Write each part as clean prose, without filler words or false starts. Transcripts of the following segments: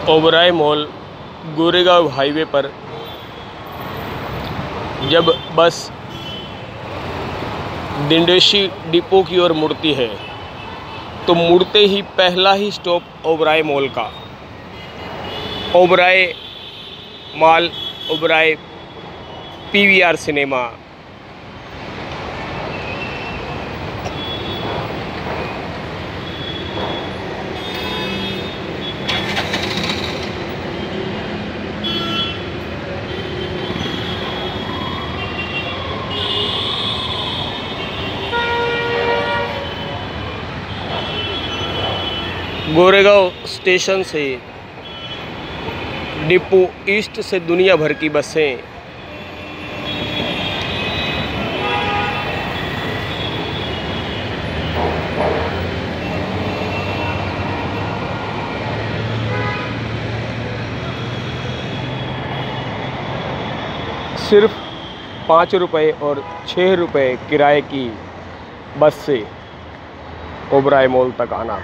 Oberoi mall Goregaon highway पर जब बस दिंडोशी डिपो की ओर मुड़ती है तो मुड़ते ही पहला ही स्टॉप ओबराय मॉल का। Oberoi mall, Oberoi PVR cinema. Goregaon station से डिपो ईस्ट से दुनिया भर की बसें सिर्फ 5 रुपये और 6 रुपये किराए की बस से ओबराय मॉल तक आना।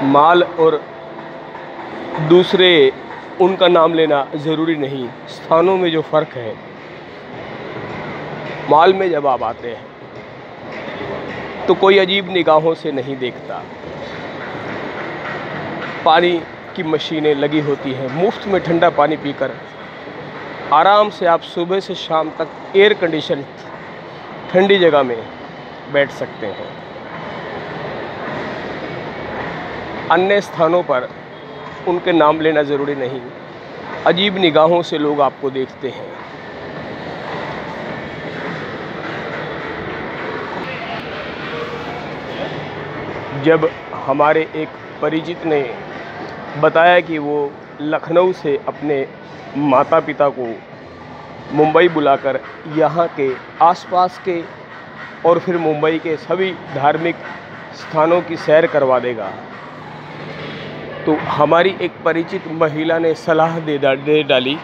माल और दूसरे उनका नाम लेना ज़रूरी नहीं, स्थानों में जो फ़र्क है। माल में जब आप आते हैं तो कोई अजीब निगाहों से नहीं देखता। पानी की मशीनें लगी होती हैं, मुफ्त में ठंडा पानी पीकर आराम से आप सुबह से शाम तक एयर कंडीशन ठंडी जगह में बैठ सकते हैं। अन्य स्थानों पर उनके नाम लेना ज़रूरी नहीं, अजीब निगाहों से लोग आपको देखते हैं। जब हमारे एक परिचित ने बताया कि वो लखनऊ से अपने माता पिता को मुंबई बुलाकर यहाँ के आसपास के और फिर मुंबई के सभी धार्मिक स्थानों की सैर करवा देगा, तो हमारी एक परिचित महिला ने सलाह दे डाली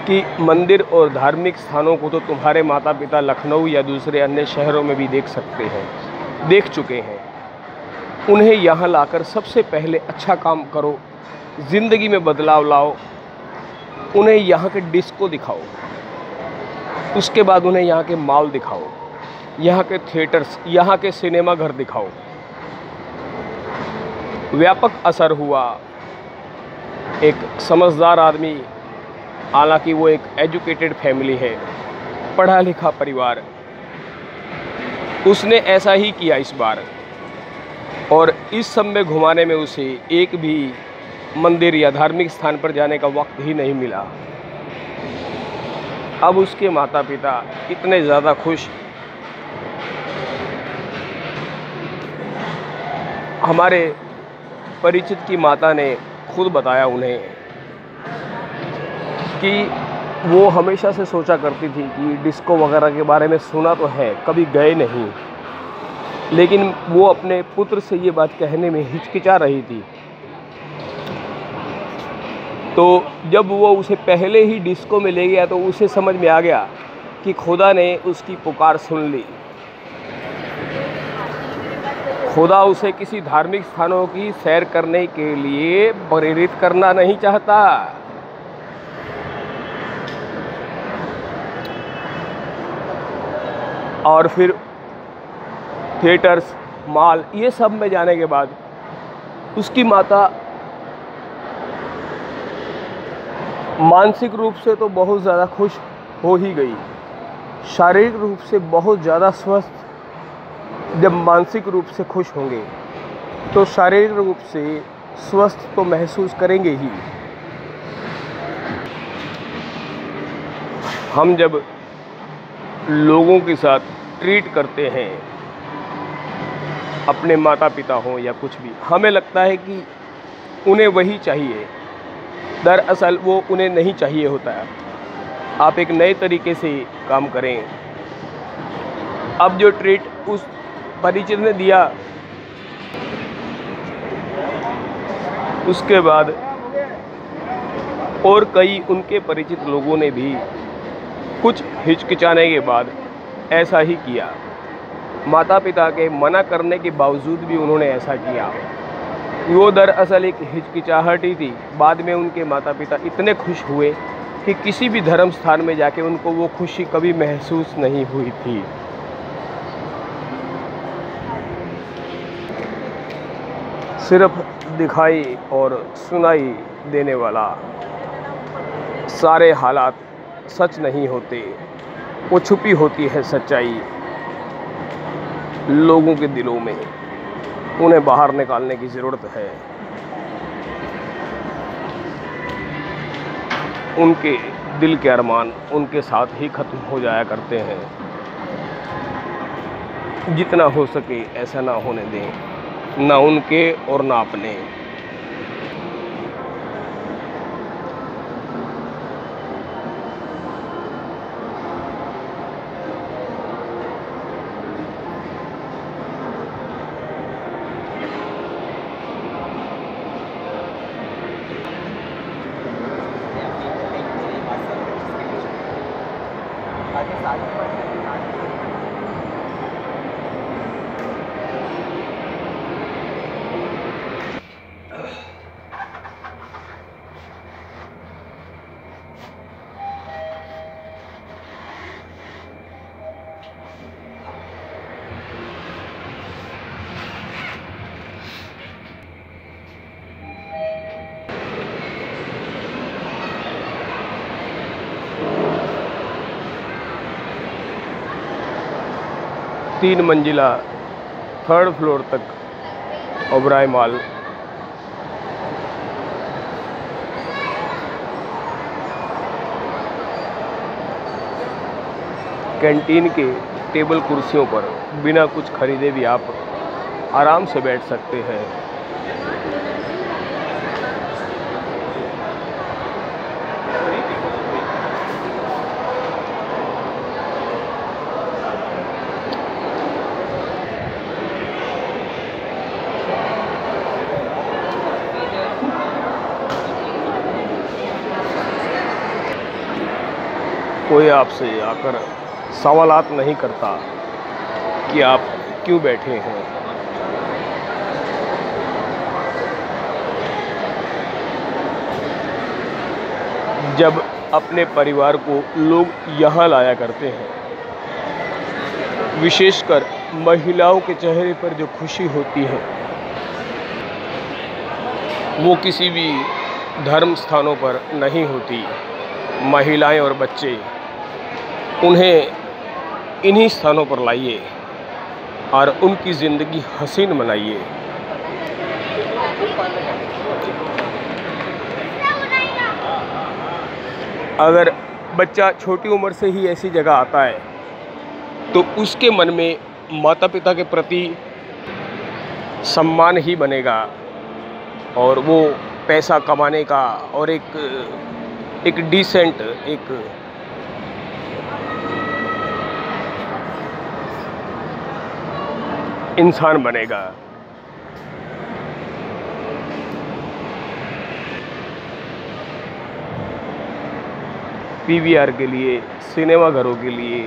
कि मंदिर और धार्मिक स्थानों को तो तुम्हारे माता पिता लखनऊ या दूसरे अन्य शहरों में भी देख सकते हैं, देख चुके हैं। उन्हें यहाँ लाकर सबसे पहले अच्छा काम करो, ज़िंदगी में बदलाव लाओ। उन्हें यहाँ के डिस्को दिखाओ, उसके बाद उन्हें यहाँ के मॉल दिखाओ, यहाँ के थिएटर्स, यहाँ के सिनेमा घर दिखाओ। व्यापक असर हुआ। एक समझदार आदमी, हालांकि वो एक एजुकेटेड फैमिली है, पढ़ा लिखा परिवार, उसने ऐसा ही किया इस बार। और इस सब में घुमाने में उसे एक भी मंदिर या धार्मिक स्थान पर जाने का वक्त ही नहीं मिला। अब उसके माता पिता इतने ज़्यादा खुश। हमारे परिचित की माता ने खुद बताया उन्हें कि वो हमेशा से सोचा करती थी कि डिस्को वगैरह के बारे में सुना तो है, कभी गए नहीं, लेकिन वो अपने पुत्र से ये बात कहने में हिचकिचा रही थी। तो जब वो उसे पहले ही डिस्को में ले गया तो उसे समझ में आ गया कि खुदा ने उसकी पुकार सुन ली। खुदा उसे किसी धार्मिक स्थानों की सैर करने के लिए प्रेरित करना नहीं चाहता। और फिर थिएटर्स, मॉल, ये सब में जाने के बाद उसकी माता मानसिक रूप से तो बहुत ज़्यादा खुश हो ही गई, शारीरिक रूप से बहुत ज़्यादा स्वस्थ। जब मानसिक रूप से खुश होंगे तो शारीरिक रूप से स्वस्थ तो महसूस करेंगे ही। हम जब लोगों के साथ ट्रीट करते हैं अपने माता पिता हों या कुछ भी, हमें लगता है कि उन्हें वही चाहिए। दरअसल वो उन्हें नहीं चाहिए होता है। आप एक नए तरीके से काम करें। अब जो ट्रीट उस परिचित ने दिया, उसके बाद और कई उनके परिचित लोगों ने भी कुछ हिचकिचाने के बाद ऐसा ही किया। माता पिता के मना करने के बावजूद भी उन्होंने ऐसा किया। वो दरअसल एक हिचकिचाहट ही थी। बाद में उनके माता पिता इतने खुश हुए कि किसी भी धर्म स्थान में जाके उनको वो खुशी कभी महसूस नहीं हुई थी। सिर्फ दिखाई और सुनाई देने वाला सारे हालात सच नहीं होते, वो छुपी होती है सच्चाई लोगों के दिलों में। उन्हें बाहर निकालने की ज़रूरत है। उनके दिल के अरमान उनके साथ ही ख़त्म हो जाया करते हैं। जितना हो सके ऐसा ना होने दें, ना उनके और ना अपने। तीन मंजिला 3rd फ्लोर तक ओबराय मॉल। कैंटीन के टेबल कुर्सियों पर बिना कुछ खरीदे भी आप आराम से बैठ सकते हैं। कोई आपसे आकर सवालात नहीं करता कि आप क्यों बैठे हैं। जब अपने परिवार को लोग यहाँ लाया करते हैं, विशेषकर महिलाओं के चेहरे पर जो खुशी होती है, वो किसी भी धर्म स्थानों पर नहीं होती। महिलाएं और बच्चे, उन्हें इन्हीं स्थानों पर लाइए और उनकी ज़िंदगी हसीन बनाइए। अगर बच्चा छोटी उम्र से ही ऐसी जगह आता है तो उसके मन में माता पिता के प्रति सम्मान ही बनेगा और वो पैसा कमाने का और एक डिसेंट, एक इंसान बनेगा। पीवीआर के लिए, सिनेमा घरों के लिए